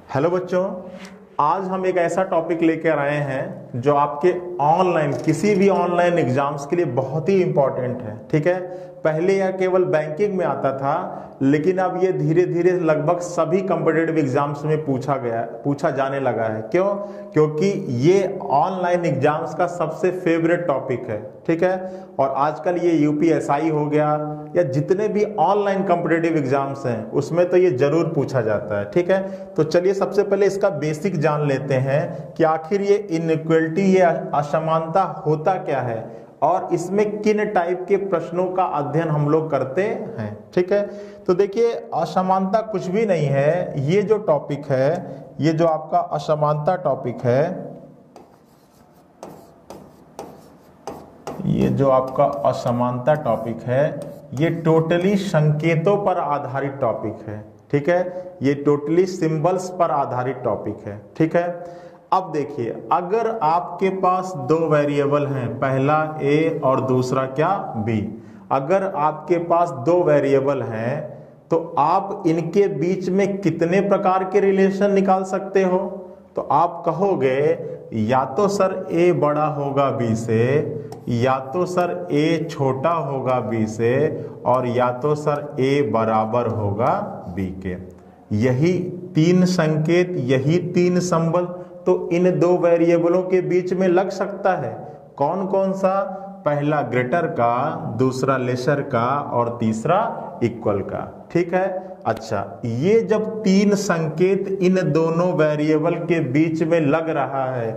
Hello बच्चों, आज हम एक ऐसा टॉपिक लेकर आए हैं जो आपके ऑनलाइन किसी भी ऑनलाइन एग्जाम्स के लिए बहुत ही इंपॉर्टेंट है। ठीक है, पहले यह केवल बैंकिंग में आता था, लेकिन अब ये धीरे धीरे लगभग सभी कॉम्पिटिटिव एग्जाम्स में पूछा जाने लगा है। क्यों? क्योंकि ये ऑनलाइन एग्जाम्स का सबसे फेवरेट टॉपिक है। ठीक है, और आजकल ये यूपीएसआई हो गया या जितने भी ऑनलाइन कॉम्पिटिटिव एग्जाम्स हैं उसमें तो ये जरूर पूछा जाता है। ठीक है, तो चलिए सबसे पहले इसका बेसिक जान लेते हैं कि आखिर ये इनइक्वलिटी, ये असमानता होता क्या है और इसमें किन टाइप के प्रश्नों का अध्ययन हम लोग करते हैं। ठीक है, तो देखिए असमानता कुछ भी नहीं है। ये जो टॉपिक है, ये जो आपका असमानता टॉपिक है, ये जो आपका असमानता टॉपिक है, ये टोटली संकेतों पर आधारित टॉपिक है। ठीक है, ये टोटली सिंबल्स पर आधारित टॉपिक है। ठीक है, अब देखिए, अगर आपके पास दो वेरिएबल हैं, पहला ए और दूसरा क्या बी, अगर आपके पास दो वेरिएबल हैं तो आप इनके बीच में कितने प्रकार के रिलेशन निकाल सकते हो? तो आप कहोगे या तो सर ए बड़ा होगा बी से, या तो सर ए छोटा होगा बी से, और या तो सर ए बराबर होगा बी के। यही तीन संकेत, यही तीन सिंबल तो इन दो वेरिएबलों के बीच में लग सकता है। कौन कौन सा? पहला ग्रेटर का, दूसरा लेसर का और तीसरा इक्वल का। ठीक है, अच्छा, ये जब तीन संकेत इन दोनों वेरिएबल के बीच में लग रहा है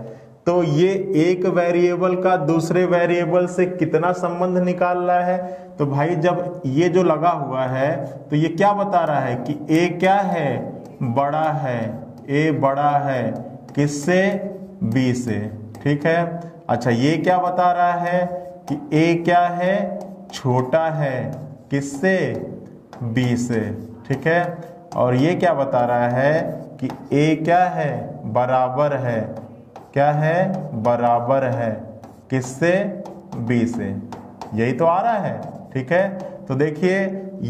तो ये एक वेरिएबल का दूसरे वेरिएबल से कितना संबंध निकाल रहा है? तो भाई जब ये जो लगा हुआ है तो ये क्या बता रहा है कि ए क्या है? बड़ा है। ए बड़ा है किससे? बी से। ठीक है, अच्छा, ये क्या बता रहा है कि ए क्या है? छोटा है किससे? बी से। ठीक है, और ये क्या बता रहा है कि ए क्या है? बराबर है। क्या है? बराबर है किससे? बी से। यही तो आ रहा है। ठीक है, तो देखिए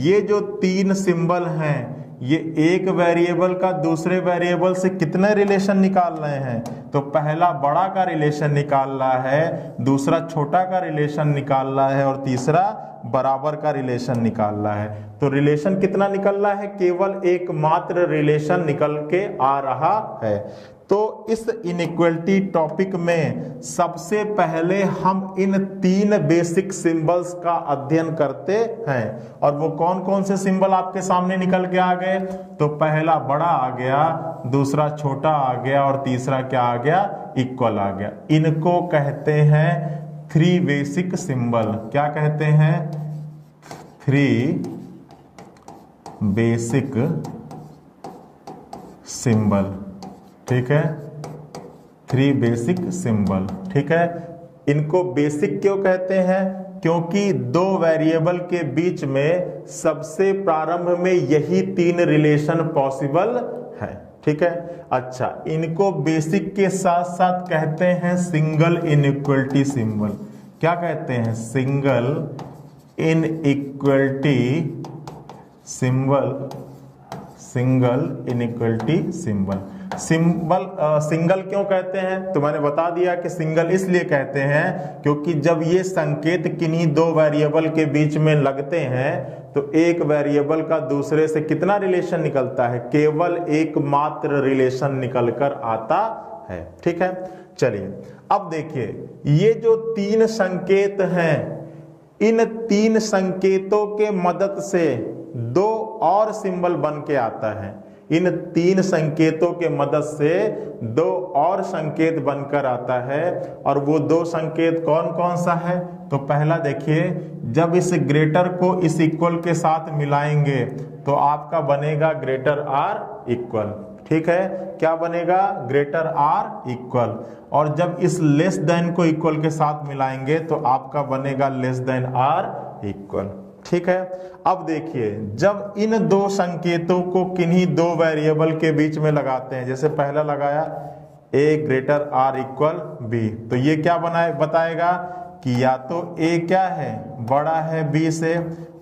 ये जो तीन सिंबल हैं, ये एक वेरिएबल का दूसरे वेरिएबल से कितने रिलेशन निकाल रहे हैं? तो पहला बड़ा का रिलेशन निकाल रहा है, दूसरा छोटा का रिलेशन निकाल रहा है और तीसरा बराबर का रिलेशन निकाल रहा है। तो रिलेशन कितना निकल रहा है? केवल एकमात्र रिलेशन निकल के आ रहा है। तो इस इनइक्वलिटी टॉपिक में सबसे पहले हम इन तीन बेसिक सिंबल्स का अध्ययन करते हैं। और वो कौन कौन से सिंबल आपके सामने निकल के आ गए? तो पहला बड़ा आ गया, दूसरा छोटा आ गया और तीसरा क्या आ गया? इक्वल आ गया। इनको कहते हैं थ्री बेसिक सिंबल। क्या कहते हैं? Three basic symbol. ठीक है, थ्री बेसिक सिंबल। ठीक है, इनको बेसिक क्यों कहते हैं? क्योंकि दो वेरिएबल के बीच में सबसे प्रारंभ में यही तीन रिलेशन पॉसिबल है। ठीक है, अच्छा, इनको बेसिक के साथ साथ कहते हैं सिंगल इनइक्वलिटी सिंबल। क्या कहते हैं? Single inequality symbol. Single inequality symbol. Single क्यों कहते हैं? तो मैंने बता दिया कि सिंगल इसलिए कहते हैं क्योंकि जब ये संकेत किन्हीं दो वेरिएबल के बीच में लगते हैं तो एक वेरिएबल का दूसरे से कितना रिलेशन निकलता है? केवल एकमात्र रिलेशन निकलकर आता है। ठीक है, चलिए अब देखिए, ये जो तीन संकेत हैं, इन तीन संकेतों के मदद से दो और सिंबल बन के आता है। इन तीन संकेतों के मदद से दो और संकेत बनकर आता है। और वो दो संकेत कौन कौन सा है? तो पहला देखिए, जब इस ग्रेटर को इस इक्वल के साथ मिलाएंगे तो आपका बनेगा ग्रेटर आर इक्वल। ठीक है, क्या बनेगा? Greater or equal. और जब इस लेस देन को इक्वल के साथ मिलाएंगे तो आपका बनेगा लेस देन आर इक्वल। ठीक है, अब देखिए, जब इन दो संकेतों को किन्हीं दो वेरिएबल के बीच में लगाते हैं, जैसे पहला लगाया ए ग्रेटर आर इक्वल बी, तो ये क्या बताएगा कि या तो ए क्या है? बड़ा है बी से,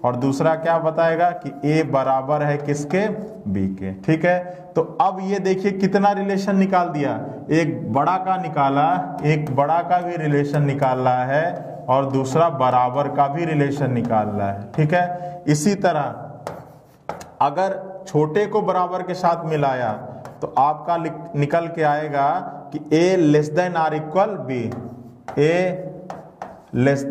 और दूसरा क्या बताएगा कि a बराबर है किसके, b के। ठीक है, तो अब ये देखिए कितना रिलेशन निकाल दिया, एक बड़ा का निकाला, एक बड़ा का भी रिलेशन निकाल रहा है और दूसरा बराबर का भी रिलेशन निकाल रहा है। ठीक है, इसी तरह अगर छोटे को बराबर के साथ मिलाया तो आपका निकल के आएगा कि a less than are equal b, a less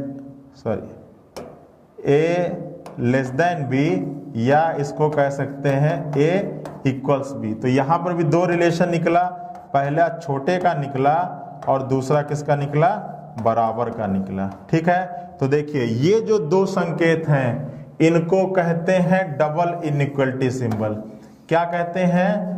than b, या इसको कह सकते हैं a इक्वल्स b। तो यहां पर भी दो रिलेशन निकला, पहला छोटे का निकला और दूसरा किसका निकला, बराबर का निकला। ठीक है, तो देखिए ये जो दो संकेत हैं इनको कहते हैं डबल इनइक्वलिटी सिंबल। क्या कहते हैं,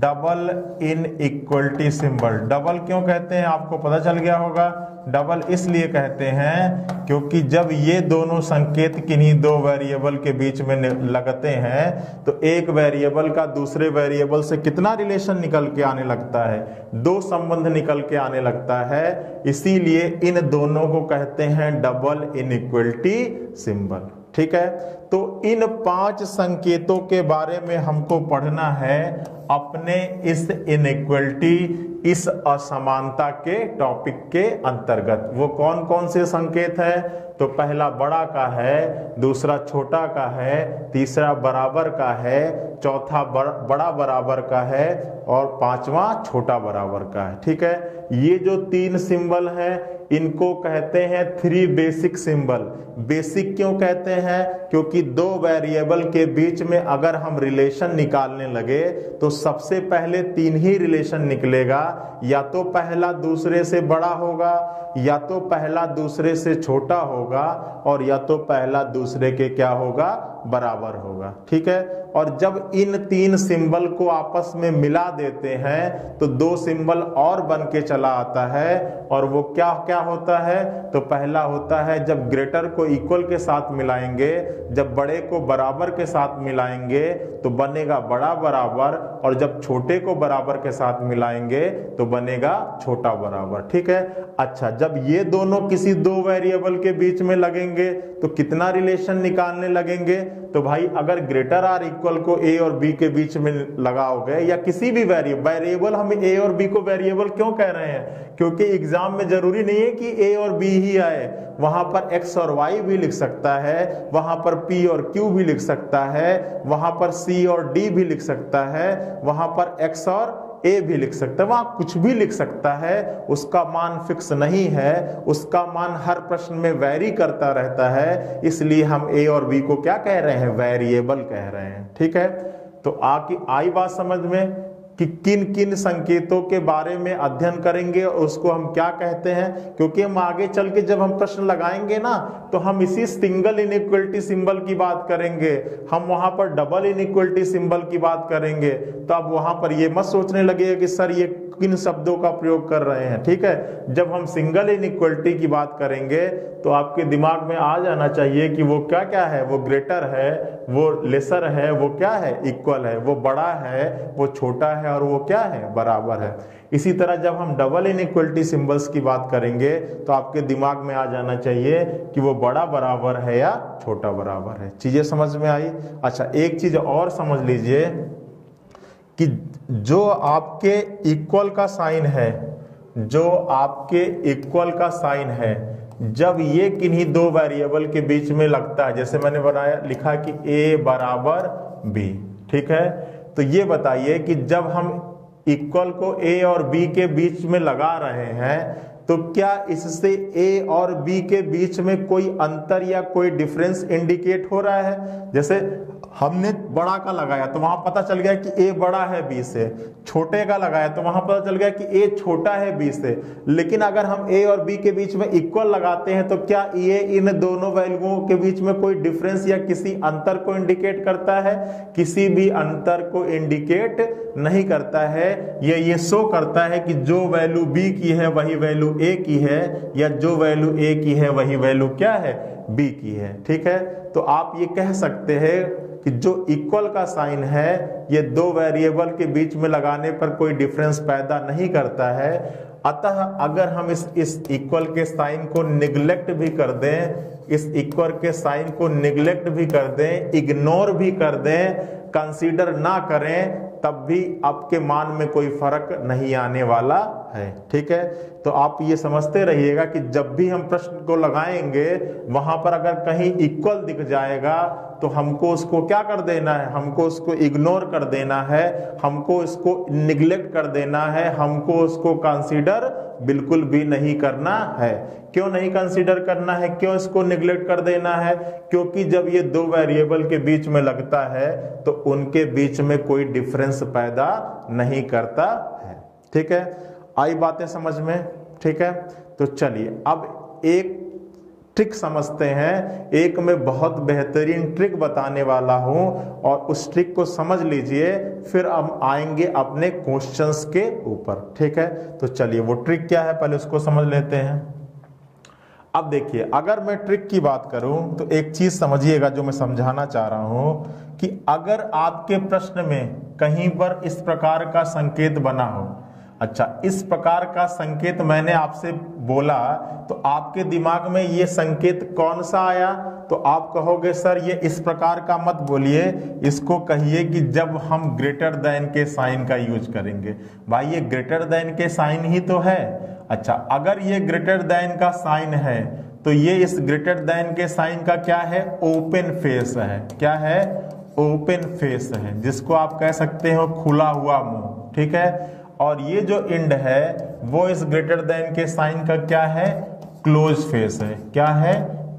डबल इनइक्वलिटी सिंबल। डबल क्यों कहते हैं आपको पता चल गया होगा, डबल इसलिए कहते हैं क्योंकि जब ये दोनों संकेत किन्हीं दो वेरिएबल के बीच में लगते हैं तो एक वेरिएबल का दूसरे वेरिएबल से कितना रिलेशन निकल के आने लगता है, दो संबंध निकल के आने लगता है, इसीलिए इन दोनों को कहते हैं डबल इनइक्वलिटी सिंबल। ठीक है, तो इन 5 संकेतों के बारे में हमको पढ़ना है अपने इस इनइक्वलिटी, इस असमानता के टॉपिक के अंतर्गत। वो कौन कौन से संकेत है, तो पहला बड़ा का है, दूसरा छोटा का है, तीसरा बराबर का है, चौथा बड़ा बराबर का है और पांचवा छोटा बराबर का है। ठीक है, ये जो 3 सिंबल हैं इनको कहते हैं 3 बेसिक सिंबल। बेसिक क्यों कहते हैं, क्योंकि दो वेरिएबल के बीच में अगर हम रिलेशन निकालने लगे तो सबसे पहले 3 ही रिलेशन निकलेगा, या तो पहला दूसरे से बड़ा होगा, या तो पहला दूसरे से छोटा होगा, और या तो पहला दूसरे के क्या होगा, बराबर होगा। ठीक है, और जब इन 3 सिंबल को आपस में मिला देते हैं तो 2 सिंबल और बन के चला आता है, और वो क्या क्या होता है, तो पहला होता है जब ग्रेटर को इक्वल के साथ मिलाएंगे, जब बड़े को बराबर के साथ मिलाएंगे तो बनेगा बड़ा बराबर, और जब छोटे को बराबर के साथ मिलाएंगे तो बनेगा छोटा बराबर। ठीक है, अच्छा जब ये दोनों किसी दो वेरिएबल के बीच में लगेंगे तो कितना रिलेशन निकालने लगेंगे, तो भाई अगर ग्रेटर आर इक्वल को a और b के बीच में लगाओगे, या किसी भी वेरिएबल, हम a और b को वेरिएबल क्यों कह रहे हैं, क्योंकि एग्जाम में जरूरी नहीं है कि a और b ही आए, वहां पर x और y भी लिख सकता है, वहां पर p और q भी लिख सकता है, वहां पर c और d भी लिख सकता है, वहां पर x और a भी लिख सकता है, वहां कुछ भी लिख सकता है, उसका मान फिक्स नहीं है, उसका मान हर प्रश्न में वैरी करता रहता है, इसलिए हम a और b को क्या कह रहे हैं, वेरिएबल कह रहे हैं। ठीक है, तो आई बात समझ में कि किन किन संकेतों के बारे में अध्ययन करेंगे और उसको हम क्या कहते हैं, क्योंकि हम आगे चल के जब हम प्रश्न लगाएंगे ना तो हम इसी सिंगल इनइक्वलिटी सिंबल की बात करेंगे, हम वहां पर डबल इनइक्वलिटी सिंबल की बात करेंगे, तो अब वहां पर ये मत सोचने लगेगा कि सर ये किन शब्दों का प्रयोग कर रहे हैं। ठीक है, जब हम सिंगल इनइक्वलिटी की बात करेंगे तो आपके दिमाग में आ जाना चाहिए कि वो क्या क्या है, वो ग्रेटर है, वो लेसर है, वो क्या है, इक्वल है, वो बड़ा है, वो छोटा है, और वो क्या है, बराबर है। इसी तरह जब हम डबल इनइक्वलिटी सिंबल्स की बात करेंगे तो आपके दिमाग में आ जाना चाहिए कि वो बड़ा बराबर है या छोटा बराबर है। चीजें समझ में आई। अच्छा एक चीज और समझ लीजिए कि जो आपके इक्वल का साइन है, जो आपके इक्वल का साइन है, जब ये किन्हीं दो वेरिएबल के बीच में लगता है, जैसे मैंने बनाया लिखा कि a बराबर b, ठीक है, तो ये बताइए कि जब हम इक्वल को a और b के बीच में लगा रहे हैं तो क्या इससे a और b के बीच में कोई अंतर या कोई डिफरेंस इंडिकेट हो रहा है। जैसे हमने बड़ा का लगाया तो वहां पता चल गया कि a बड़ा है b से, छोटे का लगाया तो वहां पता चल गया कि a छोटा है b से, लेकिन अगर हम a और b के बीच में इक्वल लगाते हैं तो क्या ये इन दोनों वैल्यूओं के बीच में कोई डिफरेंस या किसी अंतर को इंडिकेट करता है? किसी भी अंतर को इंडिकेट नहीं करता है। ये शो करता है कि जो वैल्यू b की है वही वैल्यू a की है, या जो वैल्यू a की है वही वैल्यू क्या है, b की है। ठीक है, तो आप ये कह सकते हैं कि जो इक्वल का साइन है ये दो वेरिएबल के बीच में लगाने पर कोई डिफरेंस पैदा नहीं करता है। अतः अगर हम इस इक्वल के साइन को निग्लेक्ट भी कर दें, इस इक्वल के साइन को निग्लेक्ट भी कर दें, इग्नोर भी कर दें, कंसीडर ना करें, तब भी आपके मान में कोई फर्क नहीं आने वाला है। ठीक है, तो आप ये समझते रहिएगा कि जब भी हम प्रश्न को लगाएंगे वहां पर अगर कहीं इक्वल दिख जाएगा तो हमको उसको क्या कर देना है, हमको उसको इग्नोर कर देना है, हमको इसको निग्लेक्ट कर देना है, हमको उसको कंसीडर बिल्कुल भी नहीं करना है। क्यों नहीं कंसीडर करना है, क्यों इसको निग्लेक्ट कर देना है? क्योंकि जब ये दो वेरिएबल के बीच में लगता है तो उनके बीच में कोई डिफरेंस पैदा नहीं करता है। ठीक है, आई बातें समझ में? ठीक है, तो चलिए अब एक ट्रिक समझते हैं। एक मैं बहुत बेहतरीन ट्रिक बताने वाला हूं और उस ट्रिक को समझ लीजिए, फिर हम आएंगे अपने क्वेश्चंस के ऊपर। ठीक है, तो चलिए वो ट्रिक क्या है पहले उसको समझ लेते हैं। अब देखिए, अगर मैं ट्रिक की बात करूं तो एक चीज समझिएगा जो मैं समझाना चाह रहा हूं कि अगर आपके प्रश्न में कहीं पर इस प्रकार का संकेत बना हो, अच्छा इस प्रकार का संकेत मैंने आपसे बोला तो आपके दिमाग में ये संकेत कौन सा आया? तो आप कहोगे सर ये इस प्रकार का मत बोलिए, इसको कहिए कि जब हम ग्रेटर देन के साइन का यूज करेंगे। भाई ये ग्रेटर देन के साइन ही तो है। अच्छा, अगर ये ग्रेटर देन का साइन है तो ये इस ग्रेटर देन के साइन का क्या है? ओपन फेस है। क्या है? ओपन फेस है, जिसको आप कह सकते हो खुला हुआ मुंह। ठीक है, और ये जो इंड है वो इस ग्रेटर देन के साइन का क्या है? क्लोज फेस है। क्या है?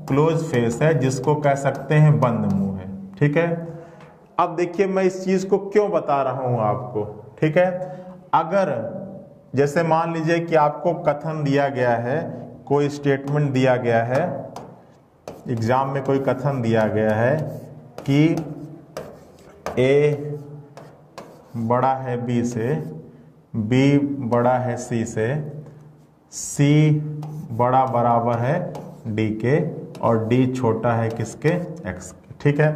क्लोज फेस है, जिसको कह सकते हैं बंद मुंह है। ठीक है, अब देखिए मैं इस चीज को क्यों बता रहा हूं आपको। ठीक है, अगर जैसे मान लीजिए कि आपको कथन दिया गया है, कोई स्टेटमेंट दिया गया है, एग्जाम में कोई कथन दिया गया है कि ए बड़ा है बी से, बी बड़ा है सी से, सी बड़ा बराबर है डी के और डी छोटा है किसके? एक्स के। ठीक है,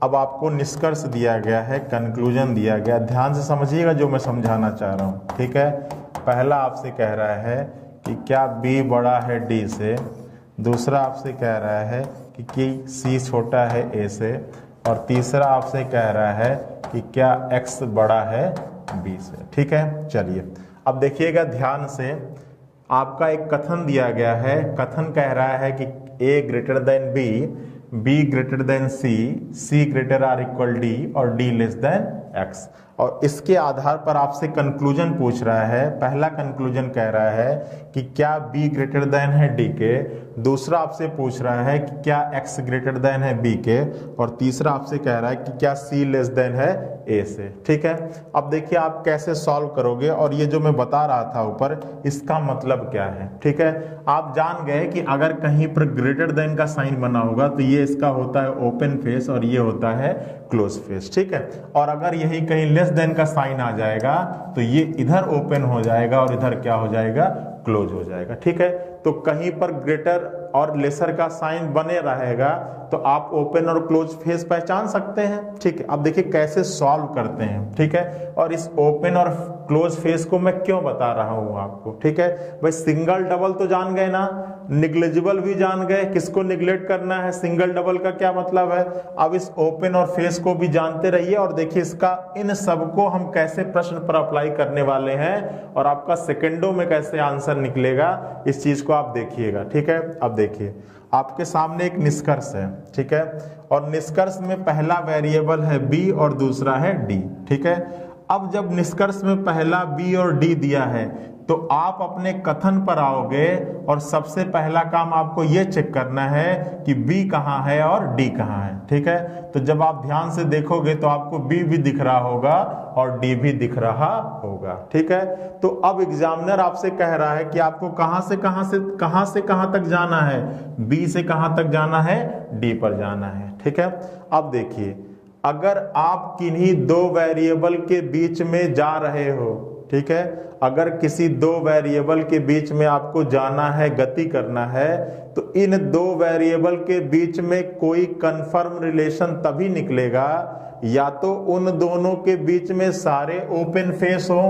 अब आपको निष्कर्ष दिया गया है, कंक्लूजन दिया गया। ध्यान से समझिएगा जो मैं समझाना चाह रहा हूँ। ठीक है, पहला आपसे कह रहा है कि क्या बी बड़ा है डी से, दूसरा आपसे कह रहा है कि सी छोटा है ए से, और तीसरा आपसे कह रहा है कि क्या एक्स बड़ा है बी से। ठीक है, चलिए अब देखिएगा ध्यान से, आपका एक कथन दिया गया है। कथन कह रहा है कि A greater than B, B greater than C, C greater or equal D और डी लेस देन एक्स। और इसके आधार पर आपसे कंक्लूजन पूछ रहा है। पहला कंक्लूजन कह रहा है कि क्या बी ग्रेटर देन है डी के, दूसरा आपसे पूछ रहा है कि क्या एक्स ग्रेटर देन है बी के, और तीसरा आपसे कह रहा है कि क्या सी लेस देन है ए से। ठीक है, अब देखिए आप कैसे सॉल्व करोगे, और ये जो मैं बता रहा था ऊपर, इसका मतलब क्या है। ठीक है, आप जान गए कि अगर कहीं पर ग्रेटर देन का साइन बना होगा तो ये इसका होता है ओपन फेस और ये होता है क्लोज फेस। ठीक है, और अगर यही कहीं लेस देन का साइन आ जाएगा तो ये इधर ओपन हो जाएगा और इधर क्या हो जाएगा? क्लोज हो जाएगा। ठीक है, तो कहीं पर ग्रेटर और लेसर का साइन बने रहेगा तो आप ओपन और क्लोज फेस पहचान सकते हैं। ठीक है, अब देखिए कैसे सॉल्व करते हैं। ठीक है, और इस ओपन और क्लोज फेस को मैं क्यों बता रहा हूं आपको। ठीक है, भाई सिंगल डबल तो जान गए ना, निग्लेजिबल भी जान गए, किसको निग्लेक्ट करना है, सिंगल डबल का क्या मतलब है। अब इस ओपन और फेस को भी जानते रहिए और देखिए इसका इन सबको हम कैसे प्रश्न पर अप्लाई करने वाले हैं और आपका सेकंडों में कैसे आंसर निकलेगा, इस चीज को आप देखिएगा। ठीक है, अब देखिए आपके सामने एक निष्कर्ष है। ठीक है, और निष्कर्ष में पहला वेरिएबल है बी और दूसरा है डी। ठीक है, अब जब निष्कर्ष में पहला बी और डी दिया है तो आप अपने कथन पर आओगे और सबसे पहला काम आपको यह चेक करना है कि बी कहाँ है और डी कहाँ है। ठीक है, तो जब आप ध्यान से देखोगे तो आपको बी भी दिख रहा होगा और डी भी दिख रहा होगा। ठीक है, तो अब एग्जामिनर आपसे कह रहा है कि आपको कहाँ से कहाँ तक जाना है, बी से कहाँ तक जाना है, डी पर जाना है। ठीक है, अब देखिए अगर आप किन्हीं दो वेरिएबल के बीच में जा रहे हो, ठीक है, अगर किसी दो वेरिएबल के बीच में आपको जाना है, गति करना है, तो तो इन दो वेरिएबल के बीच में कोई कंफर्म रिलेशन तभी निकलेगा या तो उन दोनों के बीच में सारे ओपन फेस हो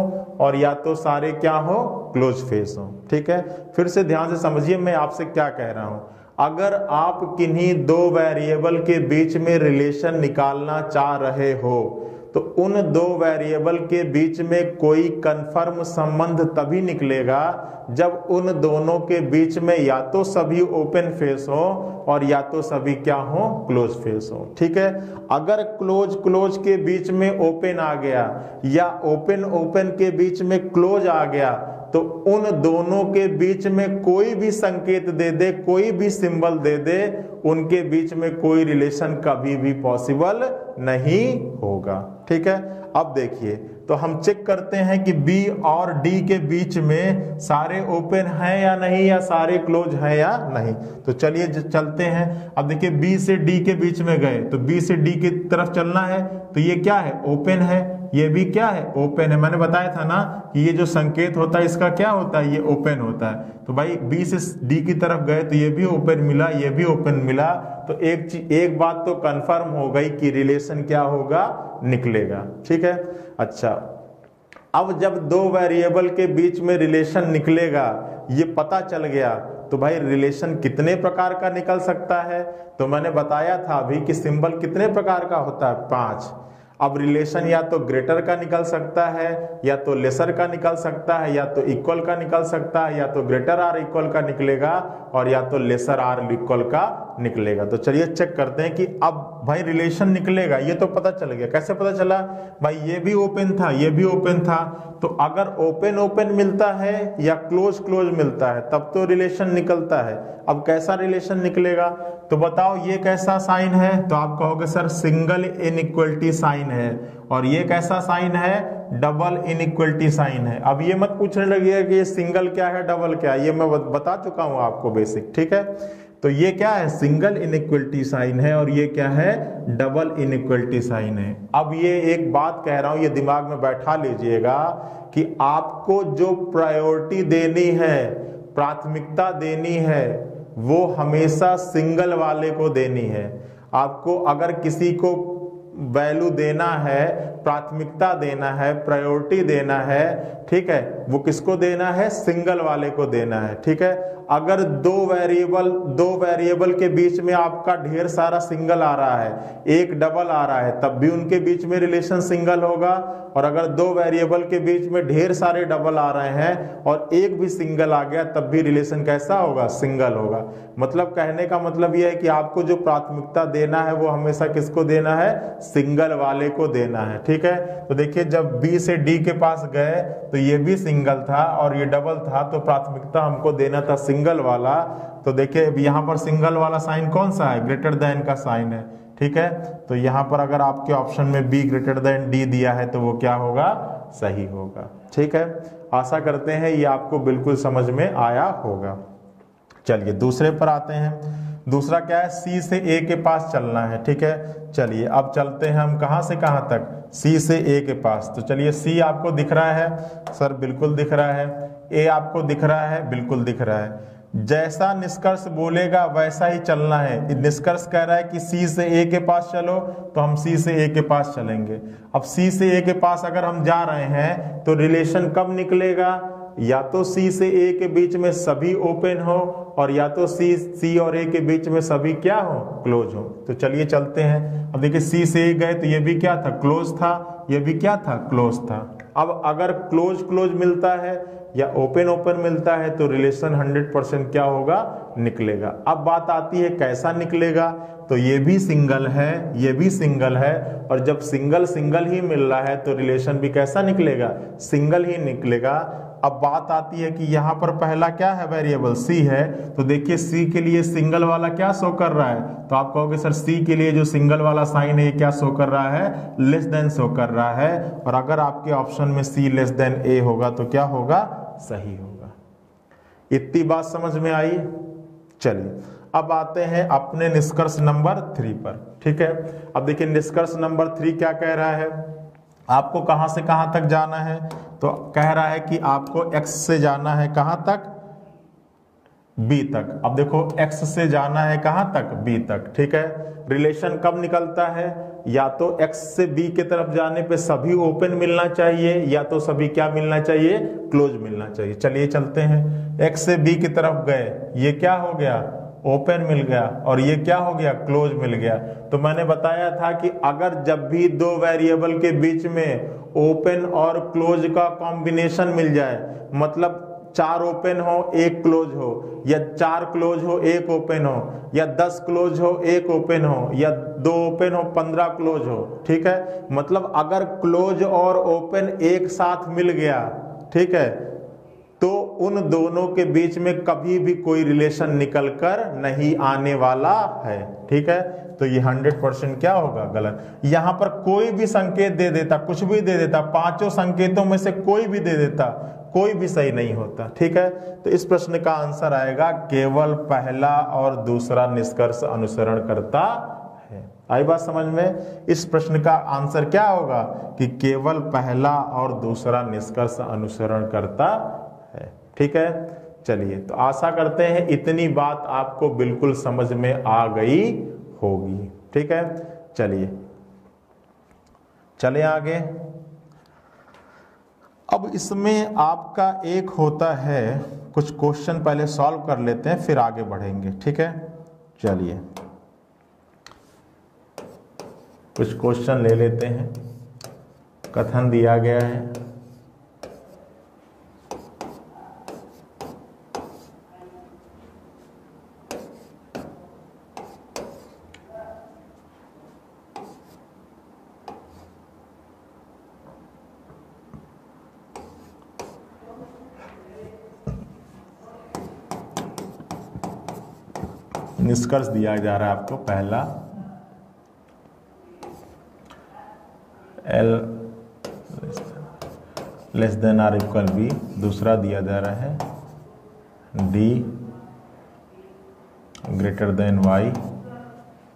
और या तो सारे क्या हो, क्लोज फेस हो। ठीक है, फिर से ध्यान से समझिए मैं आपसे क्या कह रहा हूं। अगर आप किन्हीं दो वेरिएबल के बीच में रिलेशन निकालना चाह रहे हो तो उन दो वेरिएबल के बीच में कोई कंफर्म संबंध तभी निकलेगा जब उन दोनों के बीच में या तो सभी ओपन फेस हो और या तो सभी क्या हो, क्लोज फेस हो। ठीक है, अगर क्लोज क्लोज के बीच में ओपन आ गया या ओपन ओपन के बीच में क्लोज आ गया तो उन दोनों के बीच में कोई भी संकेत दे दे, कोई भी सिंबल दे दे, उनके बीच में कोई रिलेशन कभी भी पॉसिबल नहीं होगा। ठीक है, अब देखिए तो हम चेक करते हैं कि बी और डी के बीच में सारे ओपन हैं या नहीं, या सारे क्लोज हैं या नहीं। तो चलिए चलते हैं। अब देखिए बी से डी के बीच में गए तो बी से डी की तरफ चलना है तो ये क्या है, ओपन है, ये भी क्या है, ओपन है। मैंने बताया था ना कि ये जो संकेत होता है इसका क्या होता है, ये ओपन होता है। तो भाई बी से डी की तरफ गए तो ये भी ओपन मिला, ये भी ओपन मिला। तो एक बात तो कंफर्म हो गई कि रिलेशन क्या होगा, निकलेगा। ठीक है, अच्छा अब जब दो वेरिएबल के बीच में रिलेशन निकलेगा ये पता चल गया तो भाई रिलेशन कितने प्रकार का निकल सकता है। तो मैंने बताया था अभी कि सिंबल कितने प्रकार का होता है, 5। अब रिलेशन या तो ग्रेटर का निकल सकता है, या तो लेसर का निकल सकता है, या तो इक्वल का निकल सकता है, या तो ग्रेटर आर इक्वल का निकलेगा और या तो लेसर आर इक्वल का निकलेगा। तो चलिए चेक करते हैं कि अब भाई रिलेशन निकलेगा, ये तो पता चल गया। कैसे पता चला भाई, ये भी ओपन था, ये भी ओपन था। तो अगर ओपन ओपन मिलता है या क्लोज क्लोज मिलता है तब तो रिलेशन निकलता है। अब कैसा रिलेशन निकलेगा तो बताओ, ये कैसा साइन है, तो आप कहोगे सर सिंगल इनइक्वलिटी साइन है, और ये कैसा साइन है, डबल इनइक्वलिटी साइन है। अब ये मत पूछने लगिएगा कि ये सिंगल क्या है, डबल क्या है, ये मैं बता चुका हूं आपको बेसिक। ठीक है, तो ये क्या है, सिंगल इनइक्वलिटी साइन है और ये क्या है, डबल इनइक्वलिटी साइन है। अब ये एक बात कह रहा हूं, ये दिमाग में बैठा लीजिएगा कि आपको जो प्रायोरिटी देनी है, प्राथमिकता देनी है, वो हमेशा सिंगल वाले को देनी है। आपको अगर किसी को वैल्यू देना है, प्राथमिकता देना है, प्रायोरिटी देना है, ठीक है, वो किसको देना है, सिंगल वाले को देना है। ठीक है, अगर दो वेरिएबल के बीच में आपका ढेर सारा सिंगल आ रहा है, एक डबल आ रहा है, तब भी उनके बीच में रिलेशन सिंगल होगा। और अगर दो वेरिएबल के बीच में ढेर सारे डबल आ रहे हैं और एक भी सिंगल आ गया तब भी रिलेशन कैसा होगा, सिंगल होगा। मतलब कहने का मतलब यह है कि आपको जो प्राथमिकता देना है वो हमेशा किसको देना है, सिंगल वाले को देना है। ठीक है, तो देखिए जब बी से डी के पास गए तो ये भी सिंगल था और ये डबल था, तो प्राथमिकता हमको देना था सिंगल वाला। तो देखिए यहाँ पर सिंगल वाला साइन कौन सा है, ग्रेटर देन का साइन है। ठीक है, तो यहाँ पर अगर आपके ऑप्शन में बी ग्रेटर देन डी दिया है तो वो क्या होगा, सही होगा। ठीक है, आशा करते हैं ये आपको बिल्कुल समझ में आया होगा। चलिए दूसरे पर आते हैं। दूसरा क्या है, सी से ए के पास चलना है। ठीक है, चलिए अब चलते हैं हम कहां से कहां तक, सी से ए के पास। तो चलिए सी आपको दिख रहा है, सर बिल्कुल दिख रहा है। ए आपको दिख रहा है, बिल्कुल दिख रहा है। जैसा निष्कर्ष बोलेगा वैसा ही चलना है। निष्कर्ष कह रहा है कि सी से ए के पास चलो, तो हम सी से ए के पास चलेंगे। अब सी से ए के पास अगर हम जा रहे हैं तो रिलेशन कब निकलेगा, या तो सी से ए के बीच में सभी ओपन हो और या तो सी और ए के बीच में सभी क्या हो, क्लोज हो। तो चलिए चलते हैं। अब देखिए सी से ए गए तो ये भी क्या था, क्लोज था, ये भी क्या था, क्लोज था। अब अगर क्लोज क्लोज मिलता है या ओपन ओपन मिलता है तो रिलेशन 100% क्या होगा, निकलेगा। अब बात आती है कैसा निकलेगा, तो ये भी सिंगल है, ये भी सिंगल है, और जब सिंगल सिंगल ही मिल रहा है तो रिलेशन भी कैसा निकलेगा, सिंगल ही निकलेगा। अब बात आती है कि यहाँ पर पहला क्या है, वेरिएबल सी है। तो देखिए सी के लिए सिंगल वाला क्या शो कर रहा है, तो आप कहोगे सर सी के लिए जो सिंगल वाला साइन है ये क्या शो कर रहा है, लेस देन शो कर रहा है। और अगर आपके ऑप्शन में सी लेस देन ए होगा तो क्या होगा, सही होगा। इतनी बात समझ में आई। चलिए अब आते हैं अपने निष्कर्ष नंबर 3 पर। ठीक है, अब देखिए निष्कर्ष नंबर 3 क्या कह रहा है, आपको कहां से कहां तक जाना है, तो कह रहा है कि आपको x से जाना है कहां तक, बी तक। अब देखो x से जाना है कहां तक, b तक, ठीक है। रिलेशन कब निकलता है, या तो x से b की तरफ जाने पे सभी ओपन मिलना चाहिए, या तो सभी क्या मिलना चाहिए, क्लोज मिलना चाहिए। चलिए चलते हैं, x से b की तरफ गए, ये क्या हो गया, ओपन मिल गया, और ये क्या हो गया, क्लोज मिल गया। तो मैंने बताया था कि अगर जब भी दो वेरिएबल के बीच में ओपन और क्लोज का कॉम्बिनेशन मिल जाए, मतलब 4 ओपन हो 1 क्लोज हो, या 4 क्लोज हो 1 ओपन हो, या 10 क्लोज हो 1 ओपन हो, या 2 ओपन हो 15 क्लोज हो, ठीक है। मतलब अगर क्लोज और ओपन एक साथ मिल गया, ठीक है, तो उन दोनों के बीच में कभी भी कोई रिलेशन निकल कर नहीं आने वाला है, ठीक है। तो ये 100% क्या होगा, गलत। यहां पर कोई भी संकेत दे देता, कुछ भी दे देता, पांचों संकेतों में से कोई भी दे देता, कोई भी सही नहीं होता, ठीक है। तो इस प्रश्न का आंसर आएगा केवल पहला और दूसरा निष्कर्ष अनुसरण करता है। आई बात समझ में। इस प्रश्न का आंसर क्या होगा कि केवल पहला और दूसरा निष्कर्ष अनुसरण करता है, ठीक है। चलिए, तो आशा करते हैं इतनी बात आपको बिल्कुल समझ में आ गई होगी, ठीक है। चलिए आगे। अब इसमें आपका एक होता है, कुछ क्वेश्चन पहले सॉल्व कर लेते हैं फिर आगे बढ़ेंगे, ठीक है। चलिए कुछ क्वेश्चन ले लेते हैं। कथन दिया गया है, निष्कर्ष दिया जा रहा है आपको। पहला L less than are equal B, दूसरा दिया जा रहा है D ग्रेटर देन Y,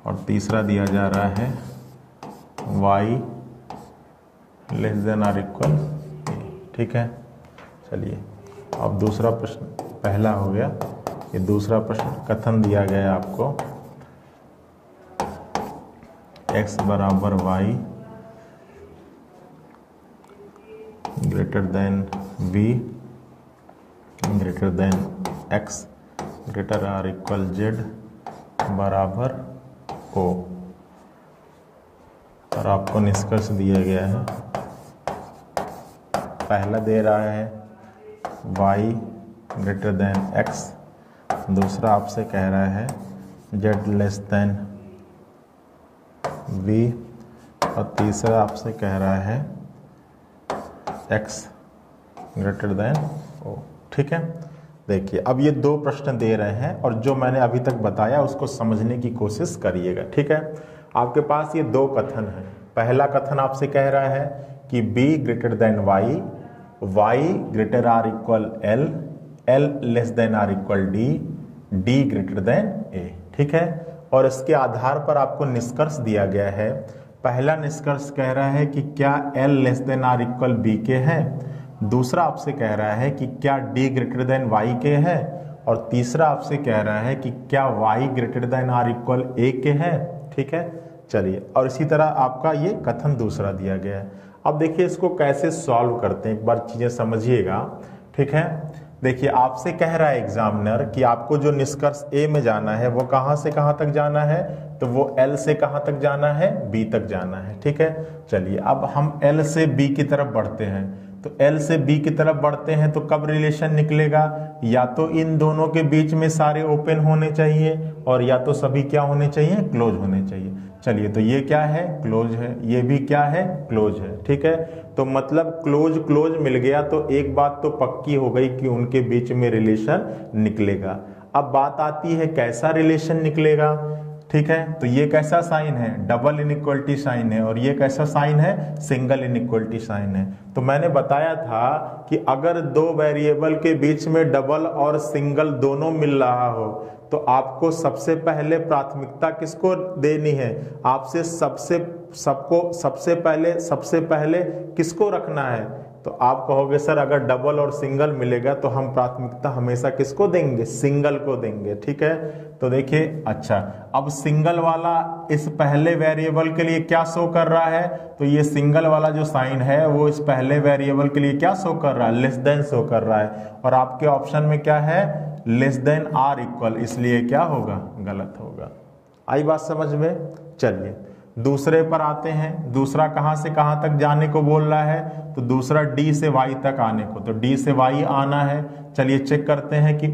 और तीसरा दिया जा रहा है Y less than are equal A, ठीक है। चलिए, अब दूसरा प्रश्न, पहला हो गया, ये दूसरा प्रश्न। कथन दिया गया आपको x बराबर y greater then v greater than x greater or equal z बराबर o, और आपको निष्कर्ष दिया गया है। पहला दे रहा है y ग्रेटर देन x, दूसरा आपसे कह रहा है z लेस देन v, और तीसरा आपसे कह रहा है x ग्रेटर देन o, ठीक है। देखिए, अब ये दो प्रश्न दे रहे हैं और जो मैंने अभी तक बताया उसको समझने की कोशिश करिएगा, ठीक है। आपके पास ये दो कथन है। पहला कथन आपसे कह रहा है कि b greater than y, y greater or equal l, l less than are equal d, d greater than a, ठीक है। और इसके आधार पर आपको निष्कर्ष दिया गया है। पहला निष्कर्ष कह रहा है कि क्या l less than are equal b के है, दूसरा आपसे कह रहा है कि क्या d ग्रेटर देन y के है, और तीसरा आपसे कह रहा है कि क्या y greater than are equal a के है, ठीक है। चलिए, और इसी तरह आपका ये कथन दूसरा दिया गया है। अब देखिए इसको कैसे सॉल्व करते हैं, एक बार चीजें समझिएगा, ठीक है। देखिए, आपसे कह रहा है एग्जामिनर कि आपको जो निष्कर्ष ए में जाना है वो कहां से कहां तक जाना है, तो वो एल से कहां तक जाना है, बी तक जाना है, ठीक है। चलिए, अब हम एल से बी की तरफ बढ़ते हैं। तो एल से बी की तरफ बढ़ते हैं तो कब रिलेशन निकलेगा, या तो इन दोनों के बीच में सारे ओपन होने चाहिए, और या तो सभी क्या होने चाहिए, क्लोज होने चाहिए। चलिए, तो ये क्या है, क्लोज है, ये भी क्या है, क्लोज है, ठीक है। तो मतलब क्लोज क्लोज मिल गया, तो एक बात तो पक्की हो गई कि उनके बीच में रिलेशन निकलेगा। अब बात आती है कैसा रिलेशन निकलेगा, ठीक है। तो ये कैसा साइन है, डबल इनइक्वलिटी साइन है, और ये कैसा साइन है, सिंगल इनइक्वलिटी साइन है। तो मैंने बताया था कि अगर दो वेरिएबल के बीच में डबल और सिंगल दोनों मिल रहा हो तो आपको सबसे पहले प्राथमिकता किसको देनी है, आपसे सबसे पहले किसको रखना है, तो आप कहोगे सर अगर डबल और सिंगल मिलेगा तो हम प्राथमिकता हमेशा किसको देंगे, सिंगल को देंगे। ठीक है, तो देखिए अच्छा, अब सिंगल वाला इस पहले वेरिएबल के लिए क्या शो कर रहा है, तो ये सिंगल वाला जो साइन है वो इस पहले वेरिएबल के लिए क्या शो कर रहा है, लेस देन शो कर रहा है। और आपके ऑप्शन में क्या है, लेस देन आर इक्वल, इसलिए क्या होगा, गलत होगा। आई बात समझ में। चलिए दूसरे पर आते हैं। दूसरा कहां से कहां तक जाने को बोल रहा है, तो दूसरा डी से वाई तक आने को, तो डी से वाई आना है। चलिए चेक करते हैं कि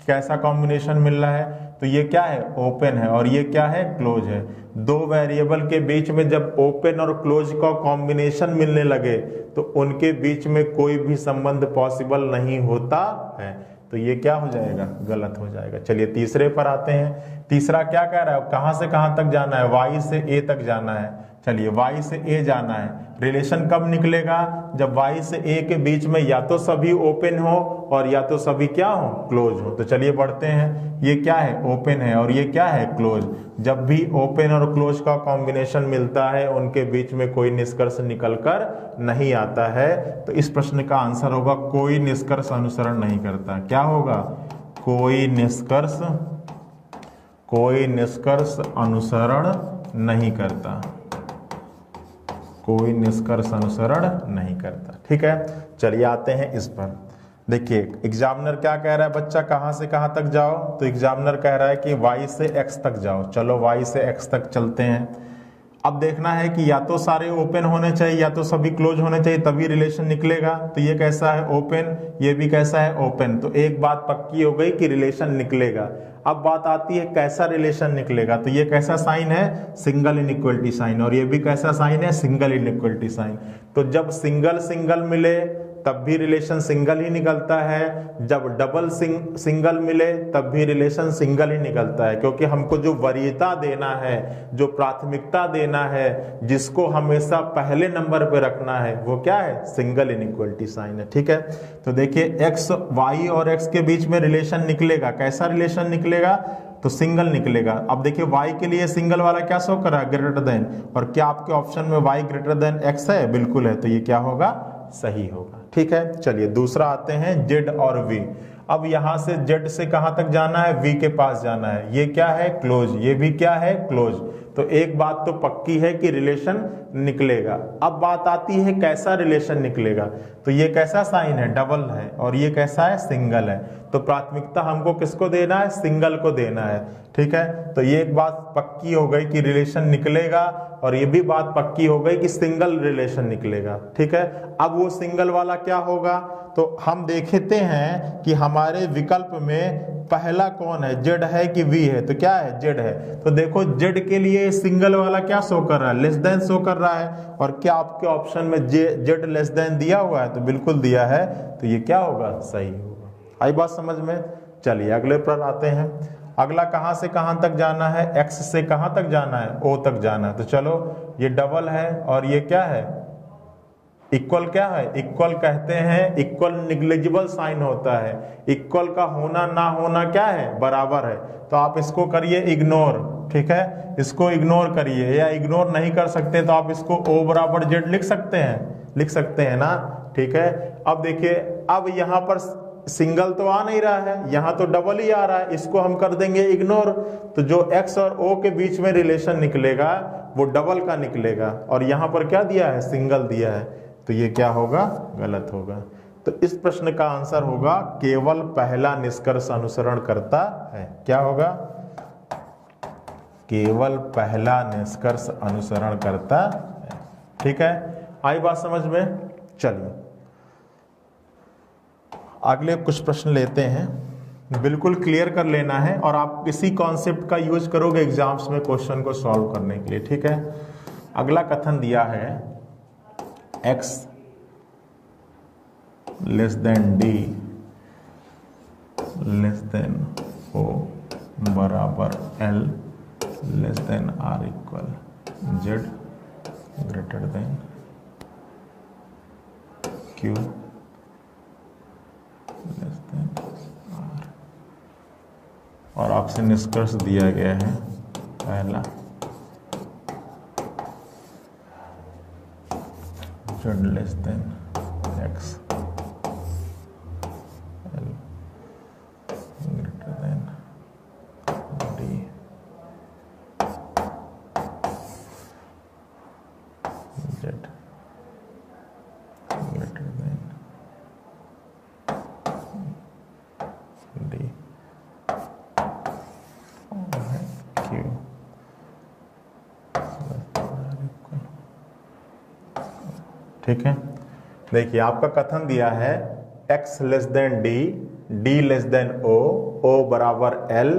कैसा कॉम्बिनेशन मिल रहा है। तो ये क्या है, ओपन है, और ये क्या है, क्लोज है। दो वेरिएबल के बीच में जब ओपन और क्लोज का कॉम्बिनेशन मिलने लगे तो उनके बीच में कोई भी संबंध पॉसिबल नहीं होता है, तो ये क्या हो जाएगा, गलत हो जाएगा। चलिए तीसरे पर आते हैं। तीसरा क्या कह रहा है, कहां से कहां तक जाना है, y से a तक जाना है। चलिए y से a जाना है, रिलेशन कब निकलेगा, जब y से a के बीच में या तो सभी ओपन हो और या तो सभी क्या हो, क्लोज हो। तो चलिए बढ़ते हैं, ये क्या है, ओपन है, और ये क्या है, क्लोज। जब भी ओपन और क्लोज का कॉम्बिनेशन मिलता है उनके बीच में कोई निष्कर्ष निकलकर नहीं आता है। तो इस प्रश्न का आंसर होगा कोई निष्कर्ष अनुसरण नहीं करता। क्या होगा, कोई निष्कर्ष अनुसरण नहीं करता, कोई निष्कर्ष अनुसरण नहीं करता। ठीक है, चलिए आते हैं इस पर। देखिए एग्जामिनर क्या कह रहा है, बच्चा कहां से कहां तक जाओ, तो एग्जामिनर कह रहा है कि y से x तक जाओ। चलो y से x तक चलते हैं। अब देखना है कि या तो सारे ओपन होने चाहिए या तो सभी क्लोज होने चाहिए, तभी रिलेशन निकलेगा। तो ये कैसा है, ओपन, ये भी कैसा है, ओपन। तो एक बात पक्की हो गई कि रिलेशन निकलेगा। अब बात आती है कैसा रिलेशन निकलेगा, तो ये कैसा साइन है, सिंगल इनइक्वलिटी साइन, और ये भी कैसा साइन है, सिंगल इनइक्वलिटी साइन। तो जब सिंगल सिंगल मिले तब भी रिलेशन सिंगल ही निकलता है, जब डबल सिंगल मिले तब भी रिलेशन सिंगल ही निकलता है, क्योंकि हमको जो वरीयता देना है, जो प्राथमिकता देना है, जिसको हमेशा पहले नंबर पे रखना है, वो क्या है, सिंगल इनइक्वलिटी साइन है। ठीक है, तो देखिए एक्स, वाई और एक्स के बीच में रिलेशन निकलेगा, कैसा रिलेशन निकलेगा, तो सिंगल निकलेगा। अब देखिए y के लिए सिंगल वाला क्या शो कर रहा है, ग्रेटर देन, और क्या आपके ऑप्शन में y ग्रेटर देन x है, बिल्कुल है, तो ये क्या होगा, सही होगा। ठीक है, चलिए दूसरा आते हैं z और v। अब यहां से z से कहां तक जाना है, v के पास जाना है। ये क्या है, क्लोज, ये भी क्या है, क्लोज। तो एक बात तो पक्की है कि रिलेशन निकलेगा। अब बात आती है कैसा रिलेशन निकलेगा, तो ये कैसा साइन है, डबल है, और ये कैसा है, सिंगल है। तो प्राथमिकता हमको किसको देना है, सिंगल को देना है। ठीक है, तो ये एक बात पक्की हो गई कि रिलेशन निकलेगा, और ये भी बात पक्की हो गई कि सिंगल रिलेशन निकलेगा। ठीक है, अब वो सिंगल वाला क्या होगा, तो हम देखते हैं कि हमारे विकल्प में पहला कौन है, जेड है कि वी है, तो क्या है, जेड है। तो देखो जेड के लिए सिंगल वाला क्या शो कर रहा है, लेस देन शो कर रहा है, और क्या आपके ऑप्शन में जेड लेस देन दिया हुआ है, तो बिल्कुल दिया है, तो ये क्या होगा, सही होगा। आई बात समझ में। चलिए अगले पर आते हैं। अगला कहां से कहां तक जाना है, एक्स से कहां तक जाना है, ओ तक जाना है। तो चलो ये डबल है, और ये क्या है, इक्वल। क्या है, इक्वल कहते हैं, इक्वल निग्लिजिबल साइन होता है। इक्वल का होना ना होना क्या है, बराबर है। तो आप इसको करिए इग्नोर। ठीक है, इसको इग्नोर करिए, या इग्नोर नहीं कर सकते तो आप इसको O बराबर जेड लिख सकते हैं ना। ठीक है, अब देखिए, अब यहाँ पर सिंगल तो आ नहीं रहा है, यहाँ तो डबल ही आ रहा है, इसको हम कर देंगे इग्नोर। तो जो x और o के बीच में रिलेशन निकलेगा वो डबल का निकलेगा, और यहाँ पर क्या दिया है, सिंगल दिया है, तो ये क्या होगा, गलत होगा। तो इस प्रश्न का आंसर होगा केवल पहला निष्कर्ष अनुसरण करता है। क्या होगा, केवल पहला निष्कर्ष अनुसरण करता है। ठीक है, आई बात समझ में। चलिए अगले कुछ प्रश्न लेते हैं, बिल्कुल क्लियर कर लेना है, और आप इसी कॉन्सेप्ट का यूज करोगे एग्जाम्स में क्वेश्चन को सॉल्व करने के लिए। ठीक है, अगला कथन दिया है x less than d less than o बराबर l less than r equal z greater than q less than r, और आपसे निष्कर्ष दिया गया है पहला z less than X L greater than D Z greater than D Q. ठीक है, देखिए आपका कथन दिया है x less than D, D less than O, O बराबर L,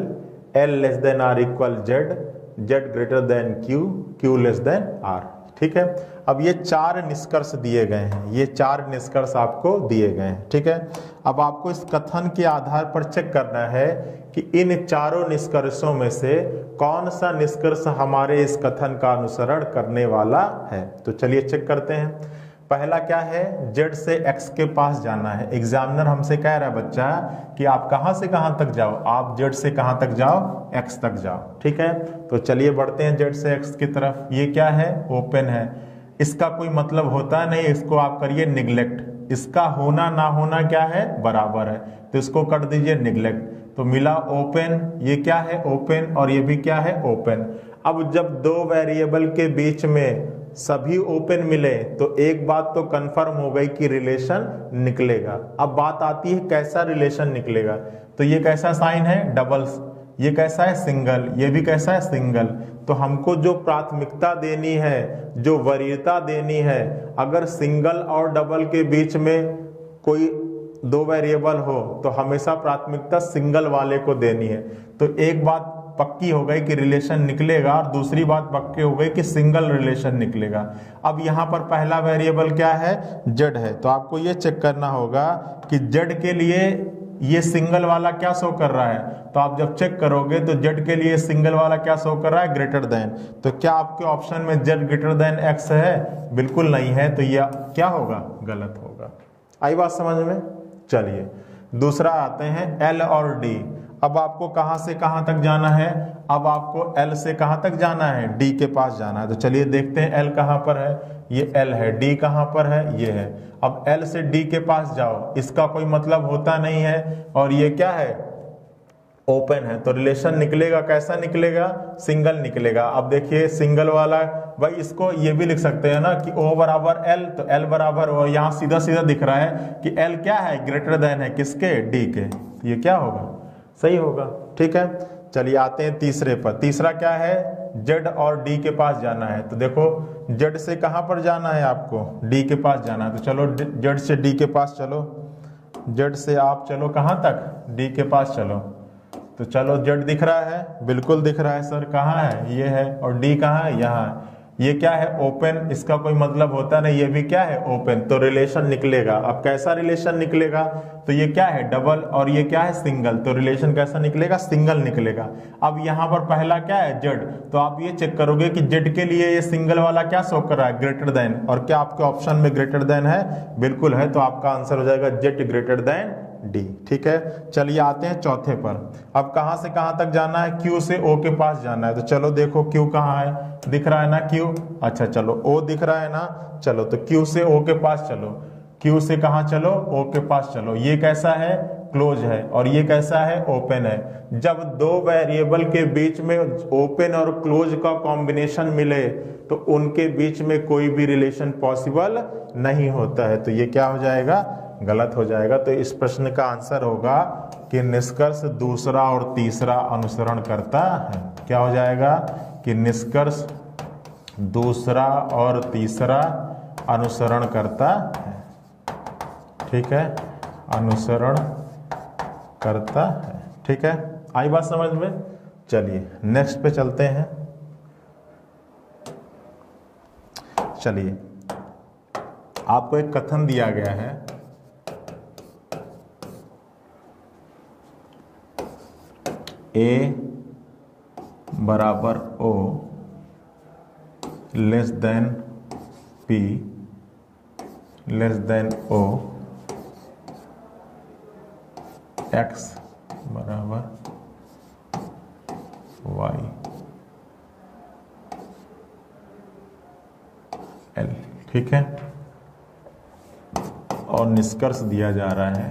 L less than are equal Z, Z greater then Q, Q less than or. ठीक है, अब ये चार निष्कर्ष दिए गए हैं, ये चार निष्कर्ष आपको दिए गए हैं। ठीक है, अब आपको इस कथन के आधार पर चेक करना है कि इन चारों निष्कर्षों में से कौन सा निष्कर्ष हमारे इस कथन का अनुसरण करने वाला है। तो चलिए चेक करते हैं। पहला क्या है, z से x के पास जाना है। एग्जामिनर हमसे कह रहा है बच्चा कि आप कहां से कहां तक जाओ, आप z से कहां तक जाओ, x तक जाओ। ठीक है, तो चलिए बढ़ते हैं z से x की तरफ। ये क्या है, ओपन है, इसका कोई मतलब होता नहीं, इसको आप करिए निग्लेक्ट। इसका होना ना होना क्या है, बराबर है, तो इसको कर दीजिए निग्लेक्ट। तो मिला ओपन, ये क्या है ओपन, और ये भी क्या है ओपन। अब जब दो वेरिएबल के बीच में सभी ओपन मिले तो एक बात तो कंफर्म हो गई कि रिलेशन निकलेगा। अब बात आती है कैसा रिलेशन निकलेगा। तो ये कैसा साइन है, डबल्स, ये कैसा है सिंगल, ये भी कैसा है सिंगल। तो हमको जो प्राथमिकता देनी है, जो वरीयता देनी है, अगर सिंगल और डबल के बीच में कोई दो वेरिएबल हो तो हमेशा प्राथमिकता सिंगल वाले को देनी है। तो एक बात पक्की हो गई कि रिलेशन निकलेगा, और दूसरी बात पक्की हो गई कि सिंगल रिलेशन निकलेगा। अब यहाँ पर पहला वेरिएबल क्या है, जेड है, तो आपको ये चेक करना होगा कि जेड के लिए ये सिंगल वाला क्या शो कर रहा है। तो आप जब चेक करोगे तो जेड के लिए सिंगल वाला क्या शो कर रहा है, ग्रेटर देन। तो क्या आपके ऑप्शन में जेड ग्रेटर देन एक्स है, बिल्कुल नहीं है, तो यह क्या होगा, गलत होगा। आई बात समझ में। चलिए दूसरा आते हैं एल और डी। अब आपको कहां से कहां तक जाना है, अब आपको एल से कहां तक जाना है, डी के पास जाना है। तो चलिए देखते हैं एल कहां पर है, ये एल है, डी कहां पर है, ये है। अब एल से डी के पास जाओ, इसका कोई मतलब होता नहीं है, और ये क्या है ओपन है, तो रिलेशन निकलेगा कैसा निकलेगा, सिंगल निकलेगा। अब देखिए सिंगल वाला भाई, इसको ये भी लिख सकते हैं ना कि O बराबर L, तो L बराबर, और यहाँ सीधा सीधा दिख रहा है कि L क्या है, ग्रेटर देन है किसके, D के। ये क्या होगा, सही होगा। ठीक है, चलिए आते हैं तीसरे पर। तीसरा क्या है, Z और D के पास जाना है। तो देखो Z से कहां पर जाना है, आपको D के पास जाना है। तो चलो Z से D के पास चलो, Z से आप चलो कहां तक, D के पास चलो। तो चलो Z दिख रहा है, बिल्कुल दिख रहा है सर, कहाँ है, ये है, और D कहाँ है, यहाँ है। ये क्या है ओपन, इसका कोई मतलब होता नहीं, ये भी क्या है ओपन, तो रिलेशन निकलेगा। अब कैसा रिलेशन निकलेगा, तो ये क्या है डबल, और ये क्या है सिंगल, तो रिलेशन कैसा निकलेगा, सिंगल निकलेगा। अब यहाँ पर पहला क्या है जेड, तो आप ये चेक करोगे कि जेड के लिए ये सिंगल वाला क्या शो कर रहा है, ग्रेटर देन, और क्या आपके ऑप्शन में ग्रेटर देन है, बिल्कुल है, तो आपका आंसर हो जाएगा जेड ग्रेटर देन डी। ठीक है, चलिए आते हैं चौथे पर। अब कहां से कहां तक जाना है, क्यू से ओ के पास जाना है। तो चलो देखो क्यू कहां है, दिख रहा है ना क्यू, अच्छा चलो ओ दिख रहा है ना, चलो तो क्यू से ओ के पास चलो, क्यू से कहां चलो, ओ के पास चलो। ये कैसा है, क्लोज है, और ये कैसा है, ओपन है। जब दो वेरिएबल के बीच में ओपन और क्लोज का कॉम्बिनेशन मिले तो उनके बीच में कोई भी रिलेशन पॉसिबल नहीं होता है, तो ये क्या हो जाएगा, गलत हो जाएगा। तो इस प्रश्न का आंसर होगा कि निष्कर्ष दूसरा और तीसरा अनुसरण करता है। क्या हो जाएगा कि निष्कर्ष दूसरा और तीसरा अनुसरण करता है। ठीक है, अनुसरण करता है। ठीक है, आई बात समझ में। चलिए नेक्स्ट पे चलते हैं। चलिए आपको एक कथन दिया गया है, A बराबर O less than P less than O, X बराबर Y L। ठीक है, और निष्कर्ष दिया जा रहा है।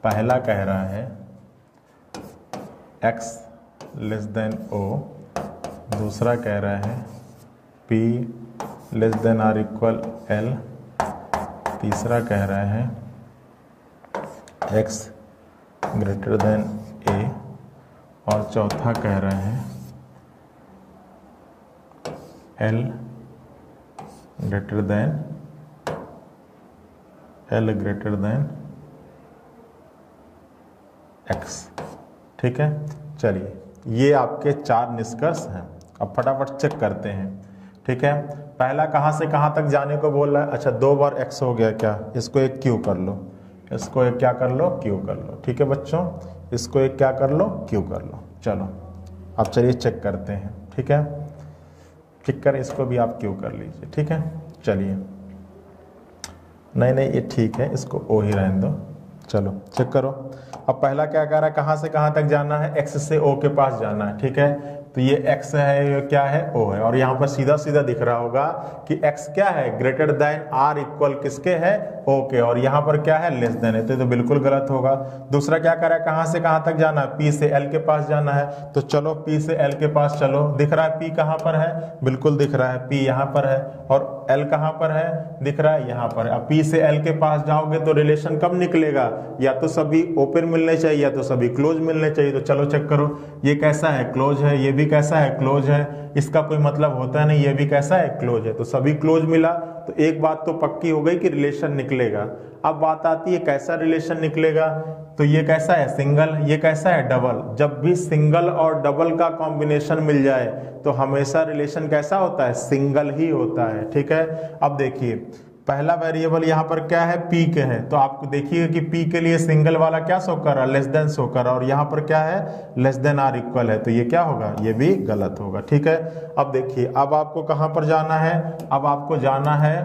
पहला कह रहा है x लेस देन O, दूसरा कह रहा है P less than are equal L, तीसरा कह रहा है x ग्रेटर देन A, और चौथा कह रहा है L ग्रेटर देन x। ठीक है, चलिए ये आपके 4 निष्कर्ष हैं। अब फटाफट चेक करते हैं। ठीक है, पहला कहाँ से कहाँ तक जाने को बोल रहा है। अच्छा 2 बार x हो गया क्या, इसको एक q कर लो, इसको एक क्या कर लो, q कर लो। ठीक है बच्चों, इसको एक क्या कर लो, q कर लो। चलो अब चलिए चेक करते हैं। ठीक है, चेक करें, इसको भी आप q कर लीजिए। ठीक है, चलिए नहीं ये ठीक है, इसको o ही रहने दो। चलो चेक करो। अब पहला क्या कह रहा है, कहाँ से कहाँ तक जाना है, x से o के पास जाना है। ठीक है, तो ये x है, ये क्या है, o है, और यहाँ पर सीधा सीधा दिख रहा होगा कि x क्या है, ग्रेटर देन r इक्वल किसके है, o के, और यहाँ पर क्या है, लेस देन है, तो बिल्कुल गलत होगा। दूसरा क्या कर रहा है, कहाँ से कहाँ तक जाना है, p से l के पास जाना है, तो चलो p से l के पास चलो। दिख रहा है p कहाँ पर है, बिल्कुल दिख रहा है, p यहाँ पर है, और l कहाँ पर है, दिख रहा है यहाँ पर है। अब p से l के पास जाओगे तो रिलेशन कब निकलेगा, या तो सभी ओपन मिलने चाहिए या तो सभी क्लोज मिलने चाहिए। तो चलो चेक करो, ये कैसा है, क्लोज है, ये भी कैसा है, क्लोज है, इसका कोई मतलब होता नहीं, ये भी कैसा है, क्लोज है, तो सभी क्लोज मिला। तो एक बात तो पक्की हो गई कि रिलेशन निकलेगा। अब बात आती है कैसा रिलेशन निकलेगा, तो ये कैसा है, सिंगल, ये कैसा है, डबल। जब भी सिंगल और डबल का कॉम्बिनेशन मिल जाए तो हमेशा रिलेशन कैसा होता है, सिंगल ही होता है। ठीक है, अब देखिए पहला वेरिएबल यहाँ पर क्या है, p के है, तो आपको देखिए कि p के लिए सिंगल वाला क्या शो कर रहा है, लेस देन शो कर रहा है, और यहाँ पर क्या है, लेस देन आर इक्वल है, तो ये क्या होगा, ये भी गलत होगा। ठीक है, अब देखिए अब आपको कहाँ पर जाना है, अब आपको जाना है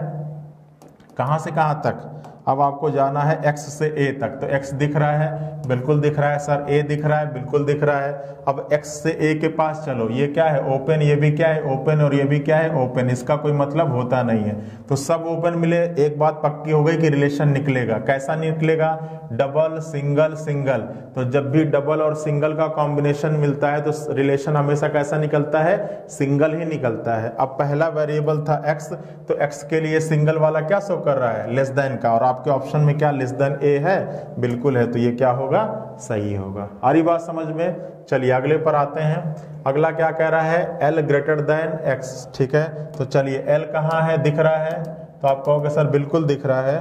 कहाँ से कहाँ तक, अब आपको जाना है x से a तक। तो x दिख रहा है, बिल्कुल दिख रहा है सर, a दिख रहा है, बिल्कुल दिख रहा है। अब x से a के पास चलो, ये क्या है, ओपन, ये भी क्या है, ओपन, और ये भी क्या है, ओपन, इसका कोई मतलब होता नहीं है। तो सब ओपन मिले, एक बात पक्की हो गई कि रिलेशन निकलेगा। कैसा निकलेगा, डबल सिंगल सिंगल। तो जब भी डबल और सिंगल का कॉम्बिनेशन मिलता है तो रिलेशन हमेशा कैसा निकलता है, सिंगल ही निकलता है। अब पहला वेरिएबल था x, तो x के लिए सिंगल वाला क्या शो कर रहा है, लेस देन का, और आपके ऑप्शन में क्या लेस देन a है, बिल्कुल है, तो ये क्या होगा, सही होगा। आ रही बात समझ में। चलिए अगले पर आते हैं। अगला क्या कह रहा है, l ग्रेटर देन x। ठीक है, तो चलिए l कहाँ है, दिख रहा है, तो आप कहोगे सर बिल्कुल दिख रहा है,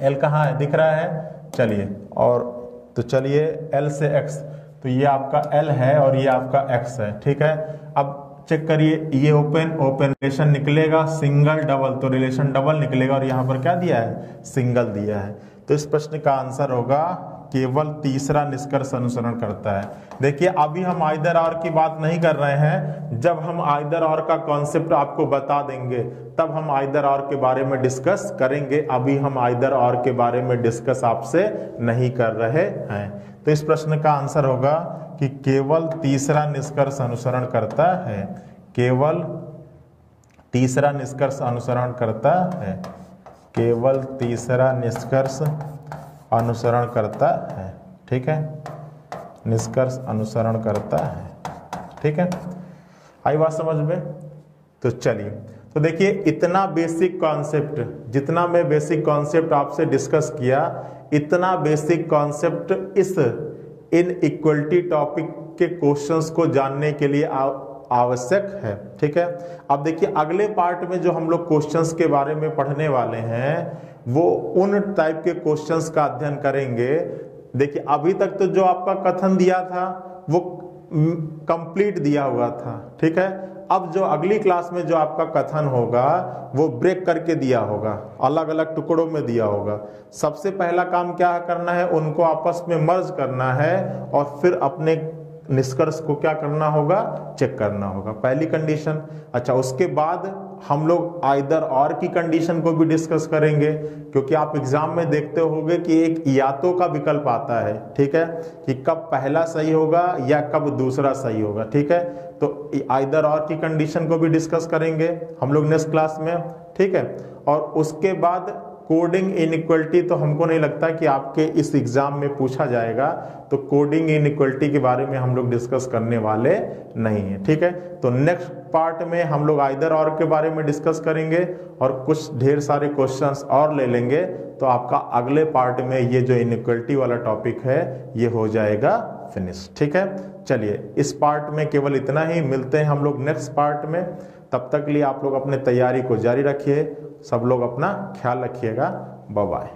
l कहाँ है, दिख रहा है। चलिए और तो चलिए l से x, तो ये आपका l है और ये आपका x है। ठीक है, अब चेक करिए, ये ओपन ओपन, रिलेशन निकलेगा सिंगल डबल, तो रिलेशन डबल निकलेगा, और यहाँ पर क्या दिया है, सिंगल दिया है। तो इस प्रश्न का आंसर होगा केवल तीसरा निष्कर्ष अनुसरण करता है। देखिए अभी हम आइदर और की बात नहीं कर रहे हैं, जब हम आइदर और का कॉन्सेप्ट आपको बता देंगे तब हम आइदर और के बारे में डिस्कस करेंगे। अभी हम आइदर और के बारे में डिस्कस आपसे नहीं कर रहे हैं। तो इस प्रश्न का आंसर होगा कि केवल तीसरा निष्कर्ष अनुसरण करता है, केवल तीसरा निष्कर्ष अनुसरण करता है, केवल तीसरा निष्कर्ष अनुसरण करता है। ठीक है, निष्कर्ष अनुसरण करता है। ठीक है, आई बात समझ में। तो चलिए, तो देखिए इतना बेसिक कॉन्सेप्ट, जितना मैं बेसिक कॉन्सेप्ट आपसे डिस्कस किया, इतना बेसिक कॉन्सेप्ट इस इनइक्वलिटी टॉपिक के क्वेश्चंस को जानने के लिए आवश्यक है। ठीक है, अब देखिए अगले पार्ट में जो हम लोग क्वेश्चंस के बारे में पढ़ने वाले हैं वो उन टाइप के क्वेश्चंस का अध्ययन करेंगे। देखिए अभी तक तो जो आपका कथन दिया था वो कंप्लीट दिया हुआ था। ठीक है, अब जो अगली क्लास में जो आपका कथन होगा वो ब्रेक करके दिया होगा, अलग अलग टुकड़ों में दिया होगा। सबसे पहला काम क्या करना है, उनको आपस में मर्ज करना है और फिर अपने निष्कर्ष को क्या करना होगा, चेक करना होगा, पहली कंडीशन। अच्छा, उसके बाद हम लोग आइदर और की कंडीशन को भी डिस्कस करेंगे, क्योंकि आप एग्जाम में देखते होंगे कि एक या तो का विकल्प आता है, ठीक है, कि कब पहला सही होगा या कब दूसरा सही होगा, ठीक है। तो आइदर और की कंडीशन को भी डिस्कस करेंगे हम लोग नेक्स्ट क्लास में, ठीक है। और उसके बाद कोडिंग इनइक्वलिटी तो हमको नहीं लगता कि आपके इस एग्जाम में पूछा जाएगा, तो कोडिंग इनइक्वलिटी के बारे में हम लोग डिस्कस करने वाले नहीं है, ठीक है। तो नेक्स्ट पार्ट में हम लोग आइदर और के बारे में डिस्कस करेंगे और कुछ ढेर सारे क्वेश्चंस और ले लेंगे, तो आपका अगले पार्ट में ये जो इनइक्वलिटी वाला टॉपिक है ये हो जाएगा फिनिश, ठीक है। चलिए, इस पार्ट में केवल इतना ही, मिलते हैं हम लोग नेक्स्ट पार्ट में। तब तक के लिए आप लोग अपने तैयारी को जारी रखिए, सब लोग अपना ख्याल रखिएगा, बाय बाय।